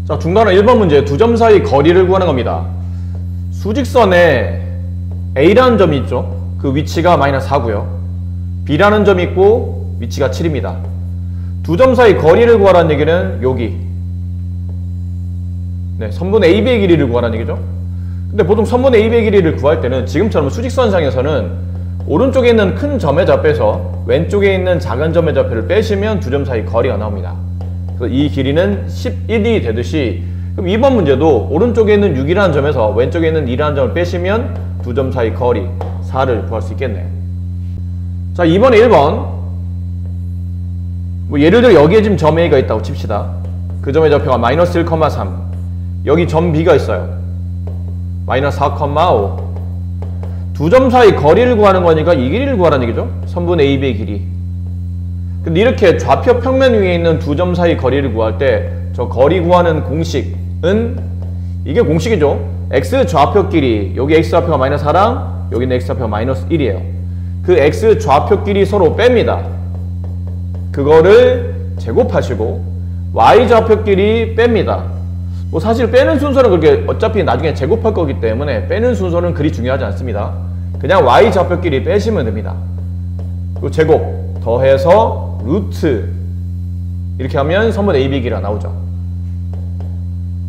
자, 중간은 1번 문제 두 점 사이 거리를 구하는 겁니다. 수직선에 A라는 점이 있죠. 그 위치가 마이너스 4고요. B라는 점이 있고 위치가 7입니다. 두 점 사이 거리를 구하라는 얘기는 여기 선분 AB의 길이를 구하라는 얘기죠. 근데 보통 선분 AB의 길이를 구할 때는 지금처럼 수직선상에서는 오른쪽에 있는 큰 점의 좌표에서 왼쪽에 있는 작은 점의 좌표를 빼시면 두 점 사이 거리가 나옵니다. 그래서 이 길이는 11이 되듯이 그럼 2번 문제도 오른쪽에 있는 6이라는 점에서 왼쪽에 있는 2라는 점을 빼시면 두 점 사이 거리 4를 구할 수 있겠네요. 자, 2번에 1번 뭐 예를 들어 여기에 지금 점 A가 있다고 칩시다. 그 점의 좌표가 마이너스 1,3 여기 점 B가 있어요. 마이너스 4,5 두 점 사이 거리를 구하는 거니까 이 길이를 구하라는 얘기죠. 선분 AB의 길이. 근데 이렇게 좌표 평면 위에 있는 두 점 사이 거리를 구할 때 저 거리 구하는 공식은 이게 공식이죠. x 좌표 길이 여기 x 좌표가 마이너스 4랑 여기는 x 좌표가 마이너스 1이에요. 그 x 좌표 길이 서로 뺍니다. 그거를 제곱하시고 y 좌표 길이 뺍니다. 뭐 사실 빼는 순서는 그렇게 어차피 나중에 제곱할 거기 때문에 빼는 순서는 그리 중요하지 않습니다. 그냥 y 좌표 길이 빼시면 됩니다. 그리고 제곱 더해서 루트 이렇게 하면 선분 AB 길이가 나오죠.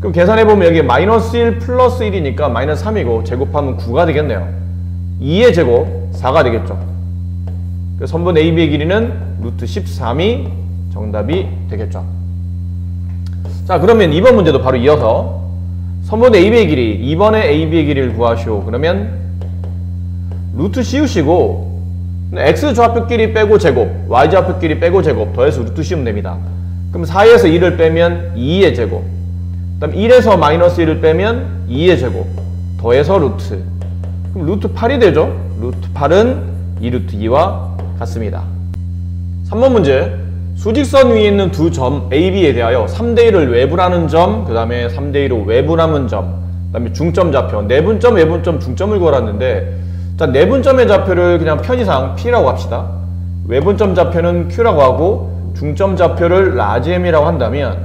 그럼 계산해보면 여기 마이너스 1 플러스 1이니까 마이너스 3이고 제곱하면 9가 되겠네요. 2의 제곱 4가 되겠죠. 그래서 선분 AB의 길이는 루트 13이 정답이 되겠죠. 자, 그러면 2번 문제도 바로 이어서 선분 AB의 길이 2번의 AB의 길이를 구하시오. 그러면 루트 씌우시고 x 좌표 길이 빼고 제곱 y 좌표 길이 빼고 제곱 더해서 루트 씌우면 됩니다. 그럼 4에서 2를 빼면 2의 제곱 그 다음 1에서 마이너스 1을 빼면 2의 제곱 더해서 루트 그럼 루트 8이 되죠. 루트 8은 2루트 2와 같습니다. 3번 문제 수직선 위에 있는 두 점 AB에 대하여 3대1을 외부라는 점 그 다음에 3대1로 외부 남은 점 그 다음에 중점 좌표 내분점 외분점 중점을 구하라는데 자, 내분점의 좌표를 그냥 편의상 P라고 합시다. 외분점 좌표는 Q라고 하고 중점 좌표를 라지 M이라고 한다면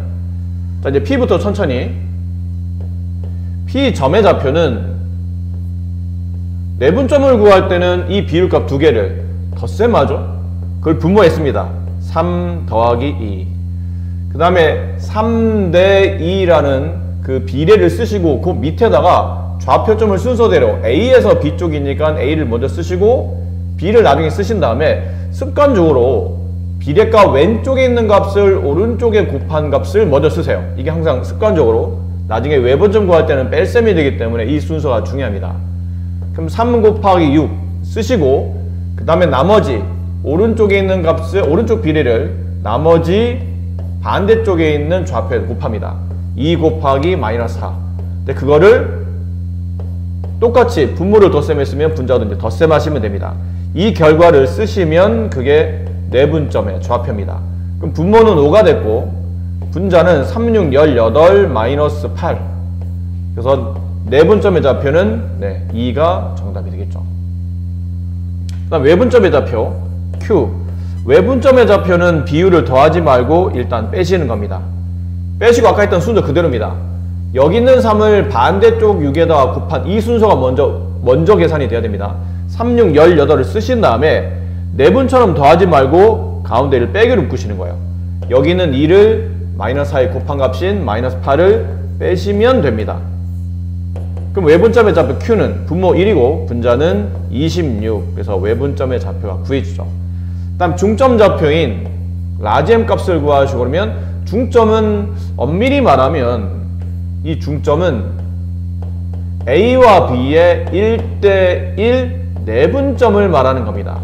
자, 이제 P부터 천천히 P점의 좌표는 내분점을 구할 때는 이 비율값 두 개를 덧셈하죠. 그걸 분모했습니다. 3 더하기 2 그 다음에 3대 2라는 그 비례를 쓰시고 그 밑에다가 좌표점을 순서대로 A에서 B 쪽이니까 A를 먼저 쓰시고 B를 나중에 쓰신 다음에 습관적으로 비례가 왼쪽에 있는 값을 오른쪽에 곱한 값을 먼저 쓰세요. 이게 항상 습관적으로 나중에 외분점 구할 때는 뺄셈이 되기 때문에 이 순서가 중요합니다. 그럼 3 곱하기 6 쓰시고 그 다음에 나머지 오른쪽에 있는 값을 오른쪽 비례를 나머지 반대쪽에 있는 좌표에 곱합니다. 2 곱하기 마이너스 4 근데 그거를 똑같이 분모를 덧셈했으면 분자도 이제 덧셈하시면 됩니다. 이 결과를 쓰시면 그게 내분점의 좌표입니다. 그럼 분모는 5가 됐고 분자는 3, 6, 18, 마이너스 8 그래서 내분점의 좌표는 2가 정답이 되겠죠. 그 다음 외분점의 좌표 Q 외분점의 좌표는 비율을 더하지 말고 일단 빼시는 겁니다. 빼시고 아까 했던 순서 그대로입니다. 여기 있는 3을 반대쪽 6에다가 곱한 이 순서가 먼저 계산이 돼야 됩니다. 3, 6, 18을 쓰신 다음에 내분처럼 더하지 말고 가운데를 빼기로 묶으시는 거예요. 여기는 2를 마이너스 4에 곱한 값인 마이너스 8을 빼시면 됩니다. 그럼 외분점의 좌표 Q는 분모 1이고 분자는 26 그래서 외분점의 좌표가 구해지죠. 그 다음 중점 좌표인 라지 M 값을 구하시고 그러면 중점은 엄밀히 말하면 이 중점은 A와 B의 1대1 내분점을 말하는 겁니다.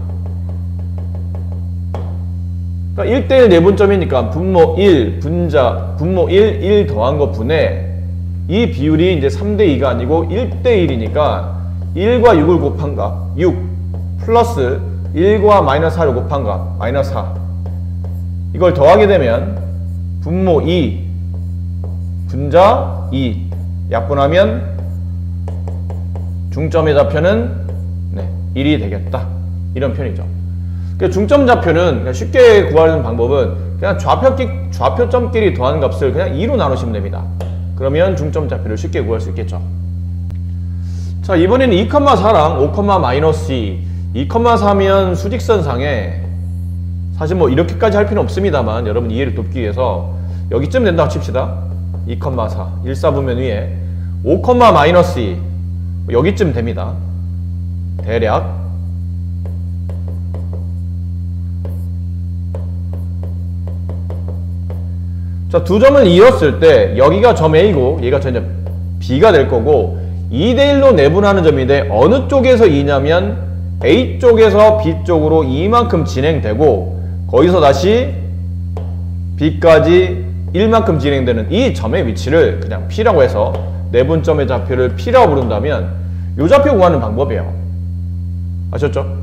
그러니까 1대1 내분점이니까 분모 1, 분자, 분모 1, 1 더한 것 분에 이 비율이 이제 3대2가 아니고 1대1이니까 1과 6을 곱한 값, 6 플러스 1과 마이너스 4를 곱한 값, 마이너스 4 이걸 더하게 되면 분모 2, 분자 2 약분하면 중점의 좌표는 1이 되겠다. 이런 편이죠. 중점 좌표는 쉽게 구하는 방법은 그냥 좌표점끼리 더하는 값을 그냥 2로 나누시면 됩니다. 그러면 중점 좌표를 쉽게 구할 수 있겠죠. 자, 이번에는 2,4랑 5,-2, 2,4면 수직선상에 사실 뭐 이렇게까지 할 필요는 없습니다만 여러분 이해를 돕기 위해서 여기쯤 된다고 칩시다. 2,4 일사분면 위에 5,-2 여기쯤 됩니다. 대략. 자, 두 점을 이었을 때 여기가 점 A고 얘가 점 B가 될 거고 2대1로 내분하는 점인데 어느 쪽에서 2냐면 A 쪽에서 B 쪽으로 이만큼 진행되고 거기서 다시 B까지 1만큼 진행되는 이 점의 위치를 그냥 P라고 해서 내분점의 좌표를 P라고 부른다면 이 좌표 구하는 방법이에요. 아셨죠?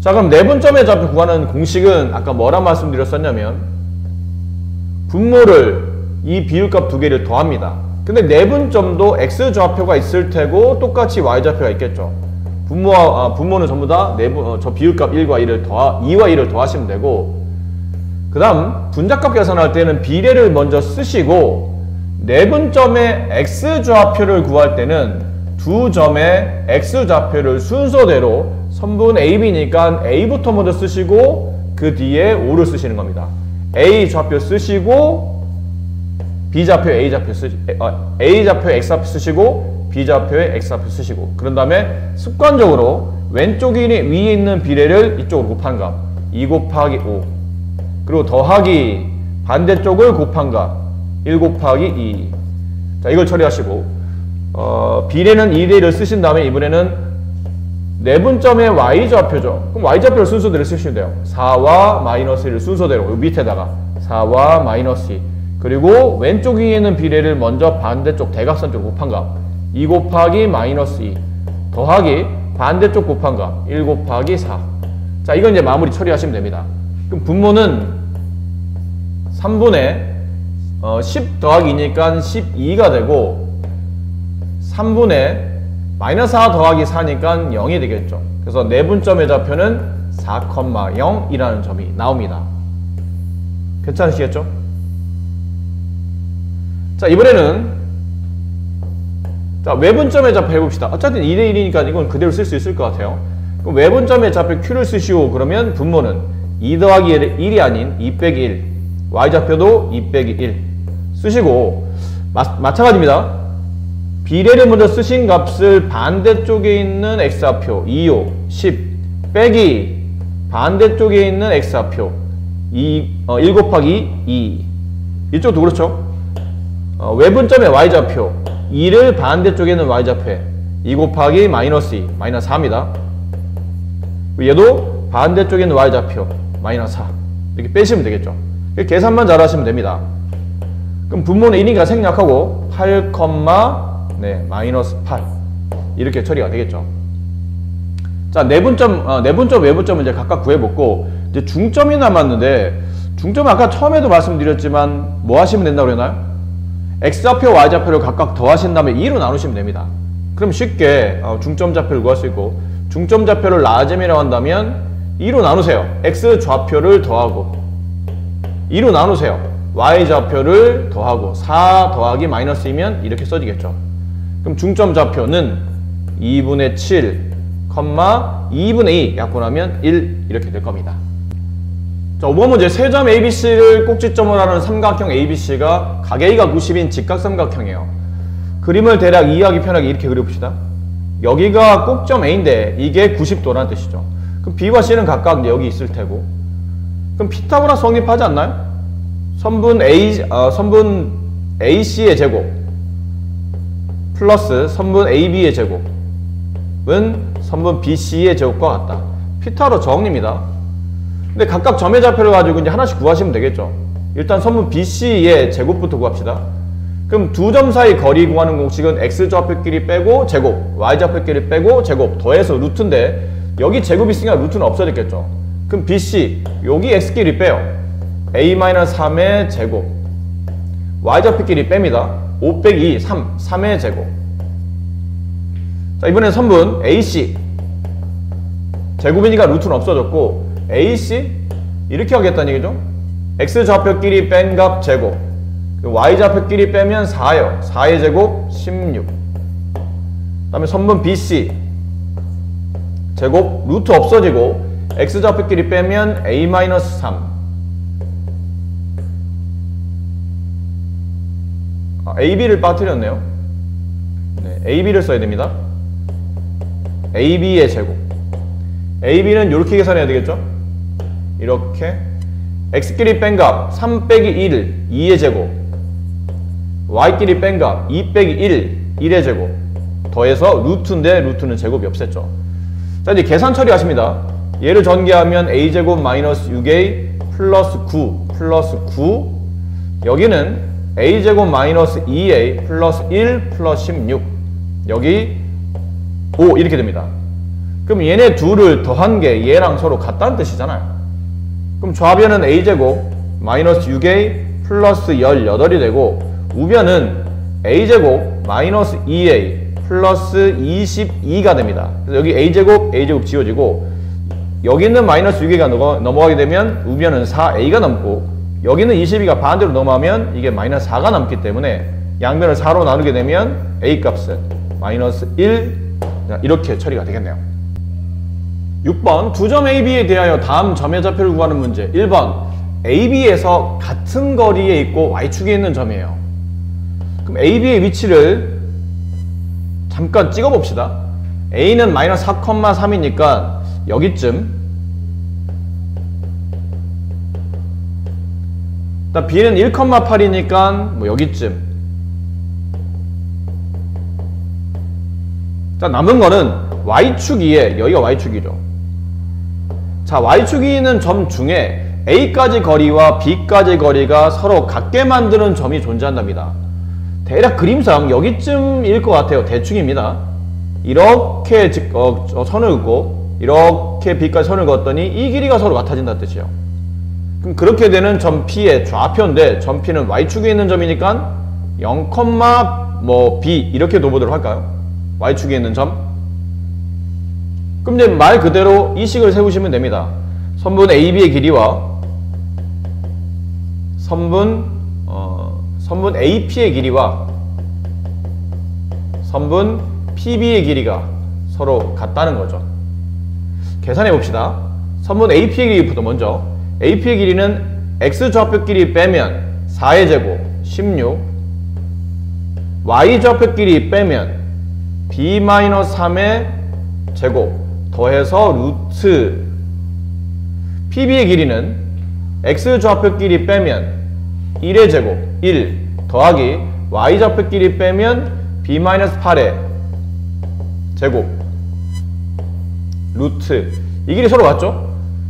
자, 그럼 내분점의 좌표 구하는 공식은 아까 뭐라 말씀드렸었냐면 분모를 이 비율값 두 개를 더합니다. 근데 내분점도 X좌표가 있을 테고 똑같이 Y좌표가 있겠죠. 분모는 전부 다 저 비율값 1과 2와 1을 더하시면 되고 그 다음 분자값 계산할 때는 비례를 먼저 쓰시고 내분점의 X좌표를 구할 때는 두 점의 X좌표를 순서대로 선분 AB니까 A부터 먼저 쓰시고 그 뒤에 O를 쓰시는 겁니다. A좌표 쓰시고 B좌표 A좌표 A좌표 X좌표 쓰시고 B좌표에 X좌표 쓰시고 그런 다음에 습관적으로 왼쪽 위에 있는 비례를 이쪽으로 곱한 값 2 곱하기 5 그리고 더하기 반대쪽을 곱한 값 1 곱하기 2 자, 이걸 처리하시고 비례는 2대1을 쓰신 다음에 이번에는 내분점의 Y좌표죠. 그럼 Y좌표를 순서대로 쓰시면 돼요. 4와 마이너스 1을 순서대로 요 밑에다가 4와 마이너스 2 그리고 왼쪽 위에 있는 비례를 먼저 반대쪽 대각선 쪽 곱한 값 2 곱하기 마이너스 2 더하기 반대쪽 곱한 값 1 곱하기 4 자, 이건 이제 마무리 처리하시면 됩니다. 그럼 분모는 3분의 10 더하기 2니까 12가 되고 3분의 마이너스 4 더하기 4니까 0이 되겠죠. 그래서 내분점의 좌표는 4,0이라는 점이 나옵니다. 괜찮으시겠죠? 자, 이번에는 자, 외분점의 좌표 해봅시다. 어차피 2대1이니까 이건 그대로 쓸 수 있을 것 같아요. 그럼 외분점의 좌표 Q를 쓰시오. 그러면 분모는 2 더하기 1이 아닌 2 빼기 1 Y좌표도 2 빼기 1 쓰시고 마찬가지입니다. 비례를 먼저 쓰신 값을 반대쪽에 있는 X좌표 2호 10 빼기 반대쪽에 있는 X좌표 1 곱하기 2 이쪽도 그렇죠. 외분점의 Y좌표 2를 반대쪽에 있는 Y좌표에 2 곱하기 마이너스 2 마이너스 4입니다. 얘도 반대쪽에 있는 Y좌표 마이너스 4 이렇게 빼시면 되겠죠. 계산만 잘 하시면 됩니다. 그럼 분모는 1이니까 생략하고 8, 마이너스 8 이렇게 처리가 되겠죠. 자, 내분점, 외분점은 이제 각각 구해보고 이제 중점이 남았는데 중점은 아까 처음에도 말씀드렸지만 뭐 하시면 된다고 그랬나요? X좌표, Y좌표를 각각 더하신 다음에 2로 나누시면 됩니다. 그럼 쉽게 중점 좌표를 구할 수 있고 중점 좌표를 라점이라고 한다면 2로 나누세요. X좌표를 더하고 2로 나누세요. Y좌표를 더하고 4 더하기 마이너스 2면 이렇게 써지겠죠. 그럼 중점 좌표는 2분의 7, 2분의 2 약분하면 1 이렇게 될 겁니다. 자, 5번 문제 세 점 ABC를 꼭지점으로 하는 삼각형 ABC가 각 A가 90인 직각삼각형이에요. 그림을 대략 이해하기 편하게 이렇게 그려봅시다. 여기가 꼭점 A인데 이게 90도라는 뜻이죠. 그럼 B와 C는 각각 여기 있을 테고 그럼 피타고라스 성립하지 않나요? 선분 AC의 제곱 플러스 선분 AB의 제곱은 선분 BC의 제곱과 같다. 피타고라스 정리입니다. 근데 각각 점의 좌표를 가지고 이제 하나씩 구하시면 되겠죠. 일단 선분 BC의 제곱부터 구합시다. 그럼 두 점 사이 거리 구하는 공식은 X좌표끼리 빼고 제곱, Y좌표끼리 빼고 제곱, 더해서 루트인데 여기 제곱이 있으니까 루트는 없어졌겠죠. 그럼 BC, 여기 X끼리 빼요. A-3의 제곱, Y좌표끼리 뺍니다. 5 빼기 2, 3의 제곱. 자, 이번엔 선분 AC 제곱이니까 루트는 없어졌고 AC 이렇게 하겠다는 얘기죠. X좌표끼리 뺀 값 제곱 y좌표끼리 빼면 4요. 4의 제곱 16. 그 다음에 선분 BC 제곱 루트 없어지고 x좌표끼리 빼면 a-3. AB를 빠뜨렸네요. 네, AB를 써야 됩니다. AB의 제곱. AB는 이렇게 계산해야 되겠죠? 이렇게 x끼리 뺀 값 3 빼기 1, 2의 제곱. y끼리 뺀 값 2 빼기 1, 1의 제곱. 더해서 루트인데 루트는 제곱이 없앴죠. 자, 이제 계산 처리하십니다. 얘를 전개하면 a제곱 마이너스 6a 플러스 9 플러스 9. 여기는 a제곱 마이너스 2a 플러스 1 플러스 16. 여기 5 이렇게 됩니다. 그럼 얘네 둘을 더한 게 얘랑 서로 같다는 뜻이잖아요. 그럼 좌변은 a제곱 마이너스 6a 플러스 18이 되고 우변은 a제곱 마이너스 2a 플러스 22가 됩니다. 그래서 여기 a제곱 지워지고 여기 있는 마이너스 6a가 넘어가게 되면 우변은 4a가 넘고 여기는 22가 반대로 넘어가면 이게 마이너스 4가 남기 때문에 양변을 4로 나누게 되면 a 값은 마이너스 1 이렇게 처리가 되겠네요. 6번 두 점 AB에 대하여 다음 점의 좌표를 구하는 문제. 1번 AB에서 같은 거리에 있고 Y축에 있는 점이에요. 그럼 AB의 위치를 잠깐 찍어 봅시다. A는 마이너스 4,3이니까 여기쯤, B는 1,8이니까 뭐 여기쯤. 자, 남은 거는 Y축이에, 여기가 Y축이죠. 자, Y축이 있는 점 중에 A까지 거리와 B까지 거리가 서로 같게 만드는 점이 존재한답니다. 대략 그림상 여기쯤일 것 같아요. 대충입니다. 이렇게 선을 긋고 이렇게 B까지 선을 그었더니 이 길이가 서로 같아진다는 뜻이에요. 그럼 그렇게 되는 점 P의 좌표인데 점 P는 Y축에 있는 점이니까 0, B 이렇게 둬보도록 할까요? Y축에 있는 점. 그럼 이제 말 그대로 이 식을 세우시면 됩니다. 선분 AB의 길이와 선분 AP의 길이와 선분 PB의 길이가 서로 같다는 거죠. 계산해 봅시다. 선분 AP의 길이부터 먼저. AP의 길이는 X좌표끼리 빼면 4의 제곱 16, Y좌표끼리 빼면 B-3의 제곱 더해서 루트. PB의 길이는 X좌표끼리 빼면 1의 제곱 1 더하기 Y좌표끼리 빼면 B-8의 제곱 루트. 이 길이 서로 같죠?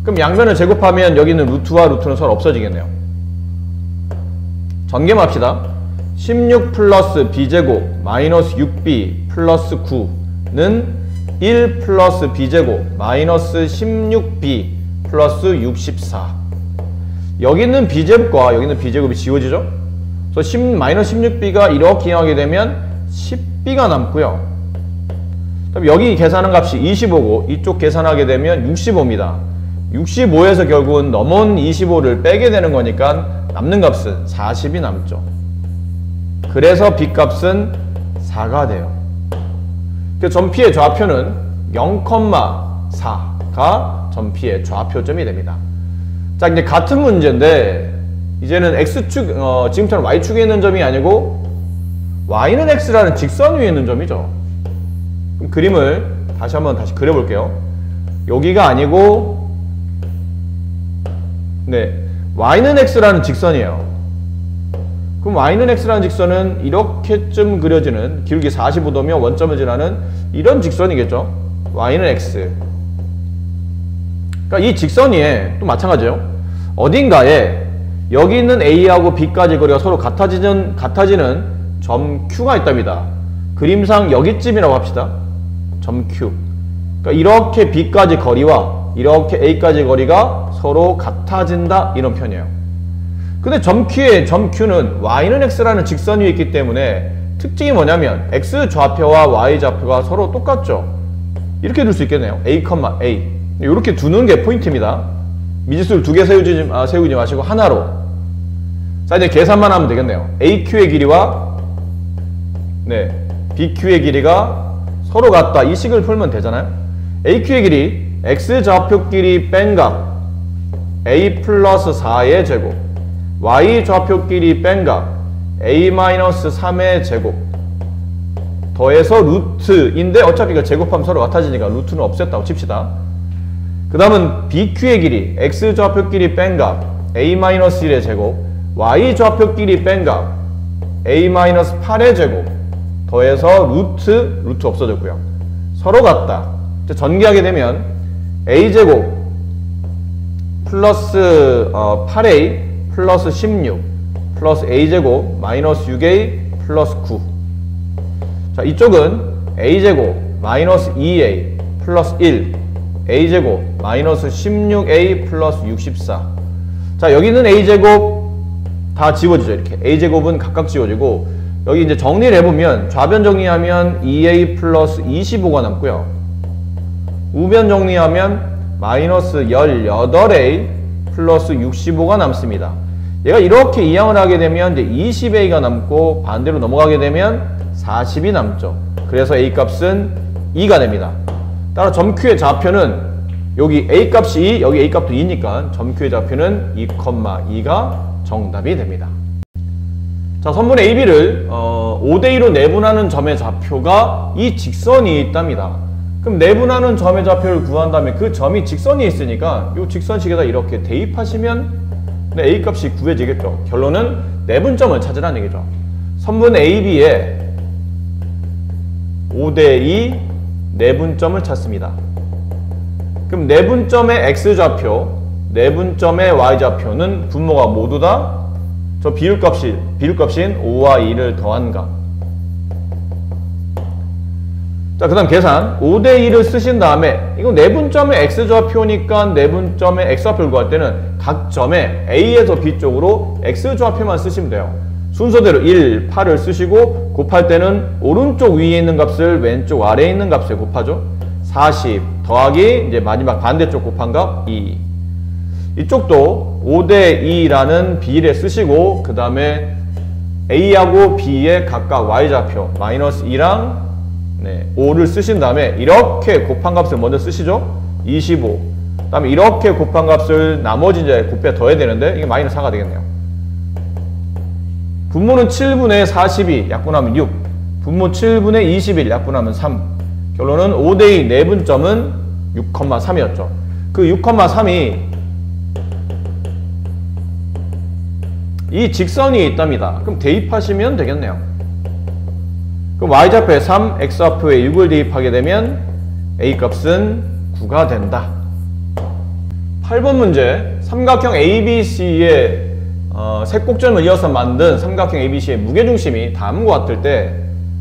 그럼 양변을 제곱하면 여기 있는 루트와 루트는 서로 없어지겠네요. 전개합시다. 16 플러스 B제곱 마이너스 6B 플러스 9는 1 플러스 B제곱 마이너스 16B 플러스 64. 여기 있는 B제곱과 여기 있는 B제곱이 지워지죠? 그래서 마이너스 16B가 이렇게 이용하게 되면 10B가 남고요. 그럼 여기 계산한 값이 25고 이쪽 계산하게 되면 65입니다. 65에서 결국은 넘어온 25를 빼게 되는 거니까 남는 값은 40이 남죠. 그래서 B값은 4가 돼요. 그래서 점 P의 좌표는 0,4가 점 P의 좌표점이 됩니다. 자, 이제 같은 문제인데 이제는 X축, 지금처럼 Y축에 있는 점이 아니고 Y는 X라는 직선 위에 있는 점이죠. 그럼 그림을 다시 그려볼게요. 여기가 아니고 Y는 X라는 직선이에요. 그럼 Y는 X라는 직선은 이렇게쯤 그려지는 기울기 45도며 원점을 지나는 이런 직선이겠죠. Y는 X. 그러니까 이 직선 위에 또 마찬가지예요. 어딘가에 여기 있는 A하고 B까지 거리가 서로 같아지는 점 Q가 있답니다. 그림상 여기쯤이라고 합시다. 점 Q. 그러니까 이렇게 B까지 거리와 이렇게 A까지 거리가 서로 같아진다 이런 표현이에요. 근데 점 Q는 Y는 X라는 직선 위에 있기 때문에 특징이 뭐냐면 X 좌표와 Y 좌표가 서로 똑같죠. 이렇게 둘 수 있겠네요. A, A. 이렇게 두는 게 포인트입니다. 미지수를 두 개 세우지 마시고 하나로. 자, 이제 계산만 하면 되겠네요. AQ의 길이와 BQ의 길이가 서로 같다. 이 식을 풀면 되잖아요. AQ의 길이 X좌표 길이 뺀 값 A 플러스 4의 제곱, Y좌표 길이 뺀 값 A 마이너스 3의 제곱 더해서 루트인데 어차피 이거 제곱하면 서로 같아지니까 루트는 없앴다고 칩시다. 그 다음은 BQ의 길이 X좌표 길이 뺀 값 A 마이너스 1의 제곱, Y좌표 길이 뺀 값 A 마이너스 8의 제곱 더해서 루트 없어졌고요. 서로 같다. 전개하게 되면 A제곱 플러스 8A 플러스 16 플러스 A제곱 마이너스 6A 플러스 9. 자, 이쪽은 A제곱 마이너스 2A 플러스 1 A제곱 마이너스 16A 플러스 64. 자, 여기는 A제곱 다 지워지죠. 이렇게 A제곱은 각각 지워지고 여기 이제 정리를 해보면 좌변 정리하면 2A 플러스 25가 남고요. 우변 정리하면 마이너스 18A 플러스 65가 남습니다. 얘가 이렇게 이항을 하게 되면 이제 20A가 남고 반대로 넘어가게 되면 40이 남죠. 그래서 A 값은 2가 됩니다. 따라 점Q의 좌표는 여기 A 값이 2, 여기 A 값도 2니까 점Q의 좌표는 2,2가 정답이 됩니다. 자, 선분 AB를 5대2로 내분하는 점의 좌표가 이 직선이 있답니다. 그럼 내분하는 점의 좌표를 구한 다음에 그 점이 직선이 있으니까 이 직선식에다 이렇게 대입하시면 A 값이 구해지겠죠. 결론은 내분점을 찾으라는 얘기죠. 선분 AB의 5대2 내분점을 찾습니다. 그럼 내분점의 X좌표, 내분점의 Y좌표는 분모가 모두 다 저 비율값인 5와 2를 더한 값. 자, 그 다음 계산 5대2를 쓰신 다음에 이거 내분점의 X좌표니까 내분점의 X좌표를 구할 때는 각 점에 A에서 B 쪽으로 X좌표만 쓰시면 돼요. 순서대로 1, 8을 쓰시고 곱할 때는 오른쪽 위에 있는 값을 왼쪽 아래에 있는 값에 곱하죠. 40 더하기 이제 마지막 반대쪽 곱한 값 2. 이쪽도 5대2라는 비례 쓰시고 그 다음에 A하고 B의 각각 Y좌표 마이너스 2랑 5를 쓰신 다음에 이렇게 곱한 값을 먼저 쓰시죠. 25. 그 다음에 이렇게 곱한 값을 나머지 이제 곱해 더해야 되는데 이게 마이너스 4가 되겠네요. 분모는 7분의 42 약분하면 6. 분모 7분의 21 약분하면 3. 결론은 5대2 내분점은 6,3이었죠. 그 6,3이 이 직선이 있답니다. 그럼 대입하시면 되겠네요. 그럼 Y좌표에 3, X좌표에 6을 대입하게 되면 A값은 9가 된다. 8번 문제, 삼각형 ABC의 색곡점을 이어서 만든 삼각형 ABC의 무게중심이 다음과 같을 때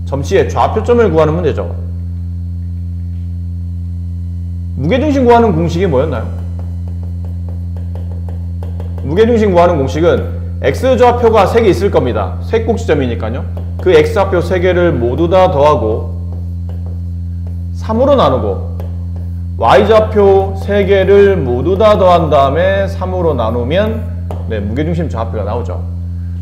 점C의 좌표점을 구하는 문제죠. 무게중심 구하는 공식이 뭐였나요? 무게중심 구하는 공식은 X좌표가 3개 있을 겁니다. 색곡지점이니까요. 그 X좌표 3개를 모두 다 더하고 3으로 나누고 Y좌표 3개를 모두 다 더한 다음에 3으로 나누면 무게중심 좌표가 나오죠.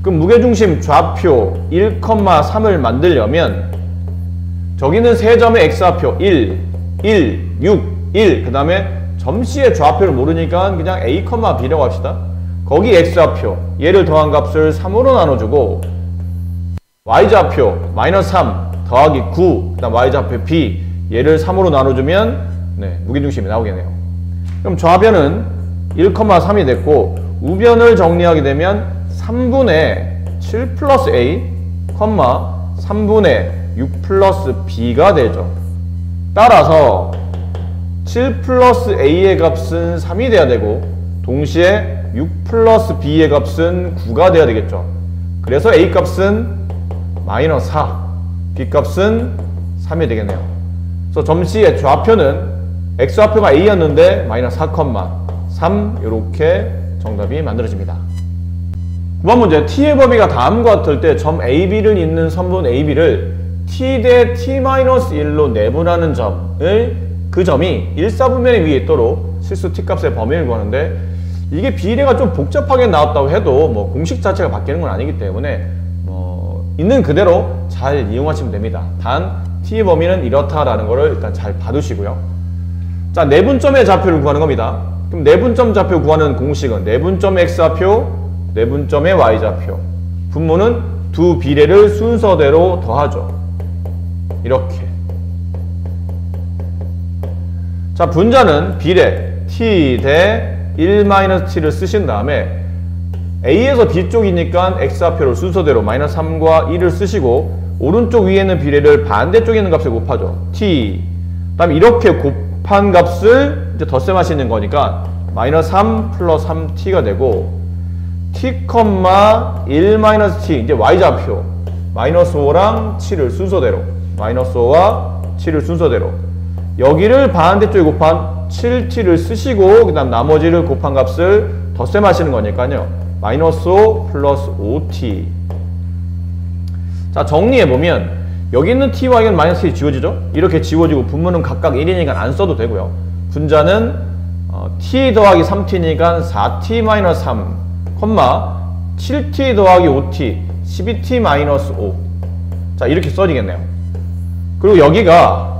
그럼 무게중심 좌표 1,3을 만들려면 저기는 세 점의 X좌표 1, 1, 6, 1 그 다음에 점C의 좌표를 모르니까 그냥 A, B라고 합시다. 거기 X좌표 얘를 더한 값을 3으로 나눠주고 Y좌표 마이너스 3 더하기 9 그 다음 Y좌표 B 얘를 3으로 나눠주면 무게중심이 나오겠네요. 그럼 좌변은 1,3이 됐고 우변을 정리하게 되면 3분의 7 플러스 A, 3분의 6 플러스 B가 되죠. 따라서 7 플러스 A의 값은 3이 돼야 되고 동시에 6 플러스 B의 값은 9가 돼야 되겠죠. 그래서 A 값은 마이너스 4, B 값은 3이 되겠네요. 그래서 점C의 좌표는 X좌표가 A였는데 마이너스 4,3 이렇게 정답이 만들어집니다. 9번 문제, T의 범위가 다음과 같을 때 점 AB를 잇는 선분 AB를 T 대 T-1로 내분하는 점을 그 점이 1,4분면에 위에 있도록 실수 T값의 범위를 구하는데 이게 비례가 좀 복잡하게 나왔다고 해도 뭐 공식 자체가 바뀌는 건 아니기 때문에 있는 그대로 잘 이용하시면 됩니다. 단 t의 범위는 이렇다라는 거를 일단 잘 봐두시고요. 자, 내분점의 좌표를 구하는 겁니다. 그럼 내분점 좌표 구하는 공식은 내분점의 x좌표, 내분점의 y좌표. 분모는 두 비례를 순서대로 더하죠. 이렇게. 자, 분자는 비례 t 대 1-t를 쓰신 다음에 A에서 B쪽이니까 X좌표를 순서대로 -3과 1을 쓰시고 오른쪽 위에 있는 비례를 반대쪽에 있는 값에 곱하죠. T. 그 다음에 이렇게 곱한 값을 이제 덧셈하시 있는 거니까 -3 플러스 3T가 되고 T, 1-T 이제 Y좌표 -5랑 7을 순서대로 -5와 7을 순서대로 여기를 반대쪽에 곱한 7T를 쓰시고 그 다음 나머지를 곱한 값을 덧셈하시는 거니까요. -5 플러스 5t. 자, 정리해보면 여기 있는 t와 이건 -t 지워지죠? 이렇게 지워지고 분모는 각각 1이니까 안 써도 되고요. 분자는 t 더하기 3t니까 4t-3, 7t 더하기 5t, 12t-5. 자, 이렇게 써지겠네요. 그리고 여기가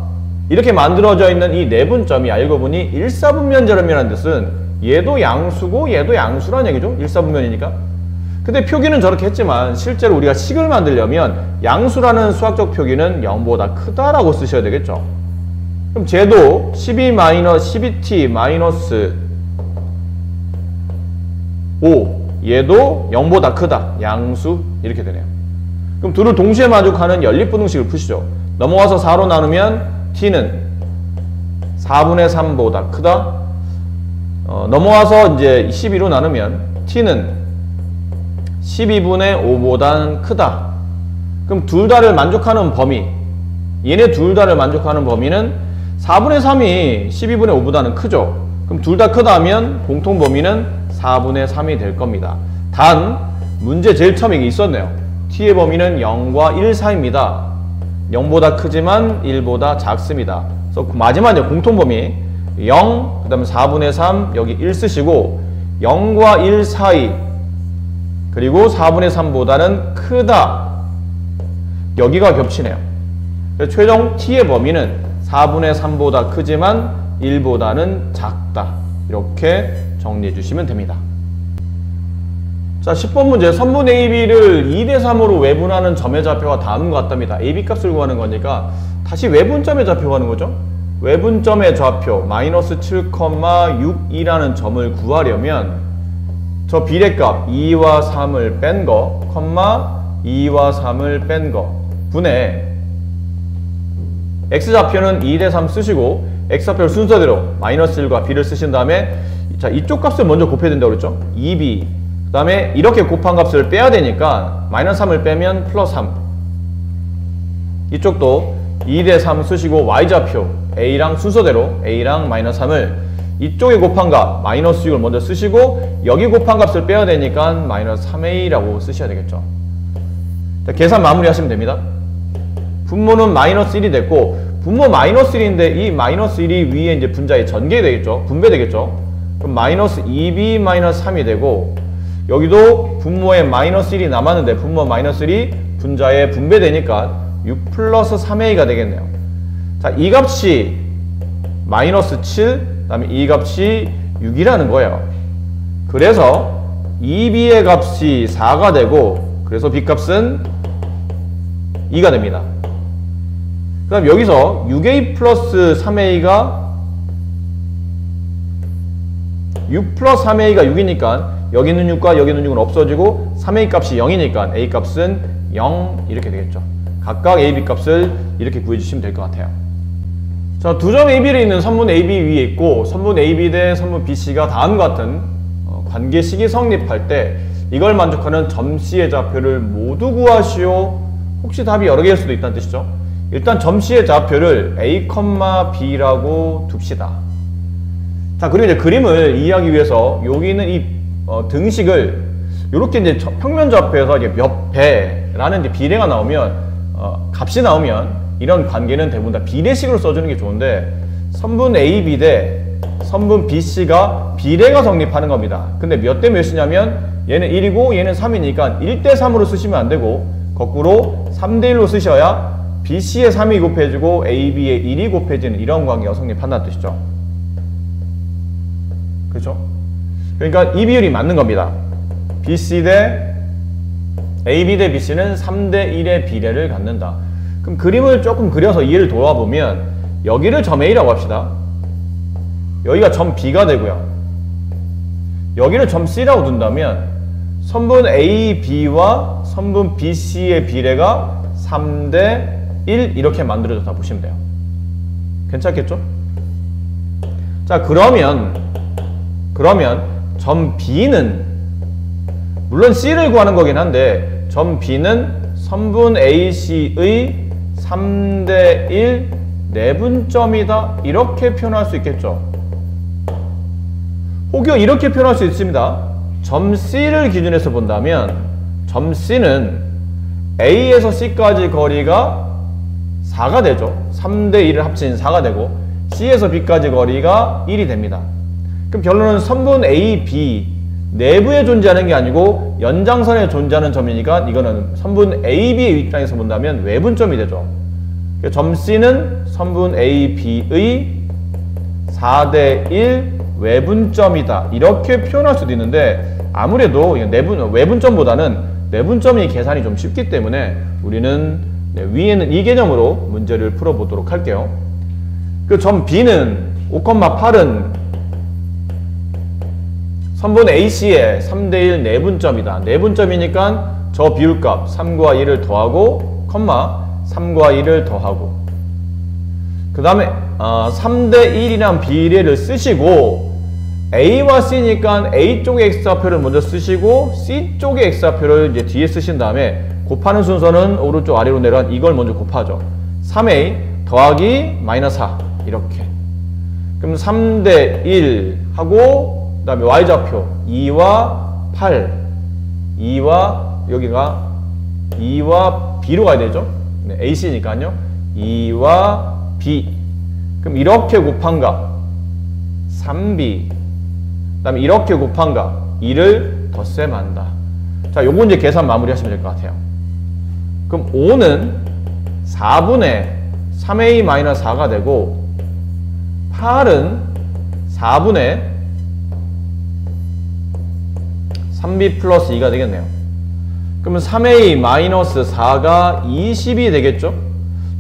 이렇게 만들어져 있는 이 내분점이 알고 보니 일사분면제곱이라는 뜻은 얘도 양수고 얘도 양수란 얘기죠. 일사분면이니까. 근데 표기는 저렇게 했지만 실제로 우리가 식을 만들려면 양수라는 수학적 표기는 0보다 크다라고 쓰셔야 되겠죠. 그럼 쟤도 12-12t-5 얘도 0보다 크다. 양수 이렇게 되네요. 그럼 둘을 동시에 만족하는 연립분등식을 푸시죠. 넘어가서 4로 나누면 t는 4분의 3보다 크다. 넘어와서 이제 12로 나누면 t는 12분의 5보다는 크다. 그럼 둘 다를 만족하는 범위, 얘네 둘 다를 만족하는 범위는 4분의 3이 12분의 5보다는 크죠. 그럼 둘 다 크다 하면 공통 범위는 4분의 3이 될 겁니다. 단 문제 제일 처음에 이게 있었네요. t의 범위는 0과 1 사이입니다. 0보다 크지만 1보다 작습니다. 그래서 마지막에 공통 범위 0, 그 다음에 4분의 3, 여기 1 쓰시고 0과 1 사이 그리고 4분의 3보다는 크다. 여기가 겹치네요. 그래서 최종 t의 범위는 4분의 3보다 크지만 1보다는 작다. 이렇게 정리해 주시면 됩니다. 자, 10번 문제 선분 AB를 2대3으로 외분하는 점의 좌표가 다음과 같답니다. AB 값을 구하는 거니까 다시 외분점의 좌표 구하는 거죠. 외분점의 좌표 -7,6이라는 점을 구하려면 저 비례값 2와 3을 뺀 거, 2와 3을 뺀 거 분의 x좌표는 2대3 쓰시고 x좌표를 순서대로 -1과 b를 쓰신 다음에 자, 이쪽 값을 먼저 곱해야 된다고 그랬죠. 2b 그 다음에 이렇게 곱한 값을 빼야 되니까 -3을 빼면 +3 이쪽도 2대3 쓰시고 y좌표 a랑 순서대로 a랑 -3을 이쪽에 곱한 값 -6을 먼저 쓰시고 여기 곱한 값을 빼야 되니까 -3a라고 쓰셔야 되겠죠. 자, 계산 마무리 하시면 됩니다. 분모는 -1이 됐고 분모 -1인데 이 -1이 위에 이제 분자에 전개되겠죠. 분배되겠죠. 그럼 -2b -3이 되고 여기도 분모에 -1이 남았는데 분모 -1이 분자에 분배되니까 6 플러스 3a가 되겠네요. 자, 이 값이 -7, 그 다음에 이 값이 6이라는 거예요. 그래서 2b의 값이 4가 되고 그래서 b값은 2가 됩니다. 그 다음 여기서 6a 플러스 3a가 6 플러스 3a가 6이니까 여기 있는 6과 여기 있는 6은 없어지고 3a 값이 0이니까 a 값은 0 이렇게 되겠죠. 각각 a, b 값을 이렇게 구해주시면 될 것 같아요. 자, 두 점 AB를 있는 선분 AB 위에 있고 선분 AB 대 선분 BC가 다음과 같은 관계식이 성립할 때 이걸 만족하는 점 C의 좌표를 모두 구하시오. 혹시 답이 여러 개일 수도 있다는 뜻이죠. 일단 점 C의 좌표를 A, B라고 둡시다. 자, 그리고 이제 그림을 이해하기 위해서 여기 있는 이 등식을 이렇게 이제 평면 좌표에서 이제 몇 배라는 이제 비례가 나오면 값이 나오면 이런 관계는 대부분 다 비례식으로 써주는 게 좋은데 선분 AB 대 선분 BC가 비례가 성립하는 겁니다. 근데 몇 대 몇이냐면 얘는 1이고 얘는 3이니까 1대 3으로 쓰시면 안 되고 거꾸로 3대 1로 쓰셔야 BC에 3이 곱해지고 AB에 1이 곱해지는 이런 관계가 성립한다는 뜻이죠. 그렇죠? 그러니까 이 비율이 맞는 겁니다. BC 대 AB 대 BC는 3대 1의 비례를 갖는다. 그럼 그림을 조금 그려서 이해를 도와보면 여기를 점 A라고 합시다. 여기가 점 B가 되고요. 여기를 점 C라고 둔다면 선분 AB와 선분 BC의 비례가 3대 1 이렇게 만들어졌다 보시면 돼요. 괜찮겠죠? 자, 그러면 점 B는 물론 C를 구하는 거긴 한데 점 B는 선분 AC의 3대 1 내분점이다 이렇게 표현할 수 있겠죠. 혹여 이렇게 표현할 수 있습니다. 점 C를 기준에서 본다면 점 C는 A에서 C까지 거리가 4가 되죠. 3대 1을 합친 4가 되고 C에서 B까지 거리가 1이 됩니다. 그럼 결론은 선분 A, B 내부에 존재하는 게 아니고 연장선에 존재하는 점이니까 이거는 선분 AB의 입장에서 본다면 외분점이 되죠. 점 C는 선분 AB의 4대 1 외분점이다 이렇게 표현할 수도 있는데 아무래도 외분점보다는 내분점이 계산이 좀 쉽기 때문에 우리는 위에는 이 개념으로 문제를 풀어보도록 할게요. 그 점 B는 5,8은 선분 AC의 3대 1 내분점이다. 내분점이니까 저 비율값 3과 1을 더하고 3과 1을 더하고 그 다음에 3대 1이란 비례를 쓰시고 A와 C니까 A 쪽의 X좌표를 먼저 쓰시고 C 쪽의 X좌표를 이제 뒤에 쓰신 다음에 곱하는 순서는 오른쪽 아래로 내려간 이걸 먼저 곱하죠. 3A 더하기 마이너스 4 이렇게. 그럼 3대 1 하고 그 다음에 Y좌표 2와 8 2와 여기가 2와 B로 가야 되죠. 네, AC니까요. 2와 B 그럼 이렇게 곱한 값 3B 그 다음에 이렇게 곱한 값 2를 덧셈한다. 자, 요거 이제 계산 마무리 하시면 될 것 같아요. 그럼 5는 4분의 3A-4가 되고 8은 4분의 3B 플러스 2가 되겠네요. 그러면 3A-4가 20이 되겠죠?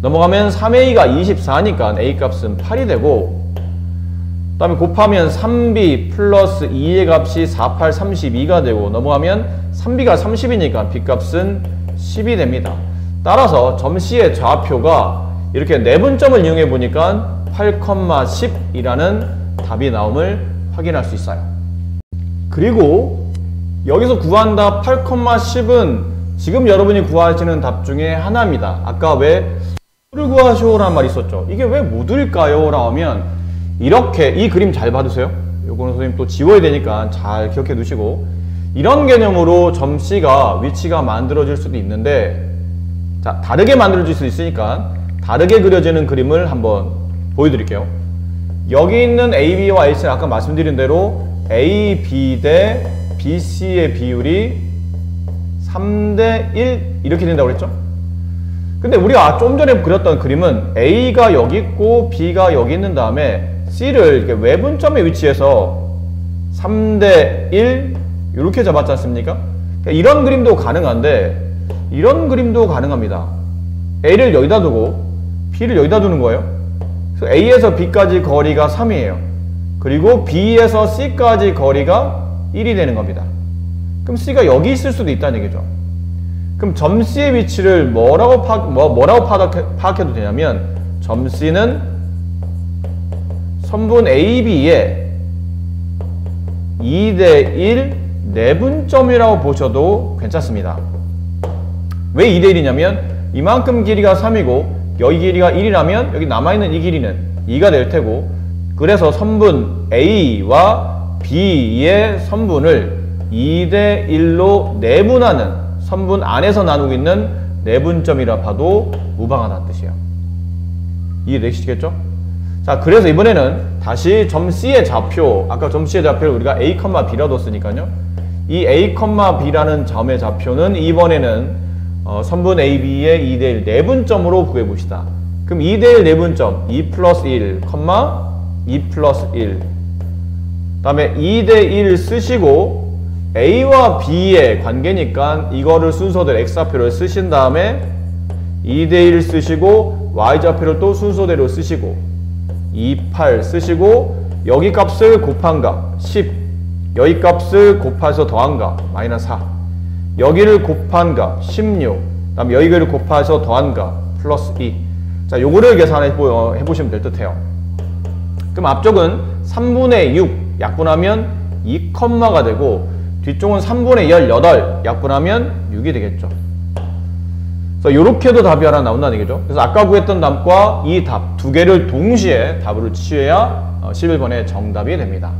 넘어가면 3A가 24니까 A 값은 8이 되고 그 다음에 곱하면 3B 플러스 2의 값이 4, 8, 32가 되고 넘어가면 3B가 30이니까 B 값은 10이 됩니다. 따라서 점 C의 좌표가 이렇게 내분점을 이용해 보니까 8,10이라는 답이 나옴을 확인할 수 있어요. 그리고 여기서 구한 답 8,10은 지금 여러분이 구하시는 답 중에 하나입니다. 아까 왜 모두를 구하시오라는 말이 있었죠. 이게 왜 모두일까요? 라고 하면 이렇게 이 그림 잘 봐두세요. 요거는 선생님 또 지워야 되니까 잘 기억해 두시고 이런 개념으로 점 C가 위치가 만들어질 수도 있는데 자, 다르게 만들어질 수 있으니까 다르게 그려지는 그림을 한번 보여드릴게요. 여기 있는 AB와 AC는 아까 말씀드린 대로 AB 대 BC의 비율이 3대 1 이렇게 된다고 그랬죠? 근데 우리가 좀 전에 그렸던 그림은 A가 여기 있고 B가 여기 있는 다음에 C를 이렇게 외분점에 위치해서 3대 1 이렇게 잡았지 않습니까? 그러니까 이런 그림도 가능한데 이런 그림도 가능합니다. A를 여기다 두고 B를 여기다 두는 거예요. 그래서 A에서 B까지 거리가 3이에요. 그리고 B에서 C까지 거리가 1이 되는 겁니다. 그럼 C가 여기 있을 수도 있다는 얘기죠. 그럼 점 C의 위치를 뭐라고 파악해도 되냐면 점 C는 선분 AB의 2대 1 내분점이라고 보셔도 괜찮습니다. 왜 2대 1이냐면 이만큼 길이가 3이고 여기 길이가 1이라면 여기 남아있는 이 길이는 2가 될 테고 그래서 선분 A와 B의 선분을 2대 1로 내분하는 선분 안에서 나누고 있는 내분점이라 봐도 무방하다는 뜻이에요. 이해되시겠죠? 자, 그래서 이번에는 다시 점 C의 좌표, 아까 점 C의 좌표를 우리가 A, B라 뒀으니까요. 이 A, B라는 점의 좌표는 이번에는 선분 AB의 2대1 내분점으로 구해봅시다. 그럼 2대1 내분점 2 플러스 1, 2 플러스 1. 그 다음에 2대1 쓰시고 A와 B의 관계니까 이거를 순서대로 X좌표를 쓰신 다음에 2대1 쓰시고 Y좌표를 또 순서대로 쓰시고 2, 8 쓰시고 여기 값을 곱한 값 10, 여기 값을 곱해서 더한 값 마이너스 4, 여기를 곱한 값 16, 그 다음에 여기를 곱해서 더한 값 플러스 2. 자, 요거를 계산해 보시면 될 듯해요. 그럼 앞쪽은 3분의 6 약분하면 2컴마가 되고 뒤쪽은 3분의 18 약분하면 6이 되겠죠. 그래서 요렇게도 답이 하나 나온다는 얘기죠. 그래서 아까 구했던 답과 이 답 두 개를 동시에 답으로 취해야 11번의 정답이 됩니다.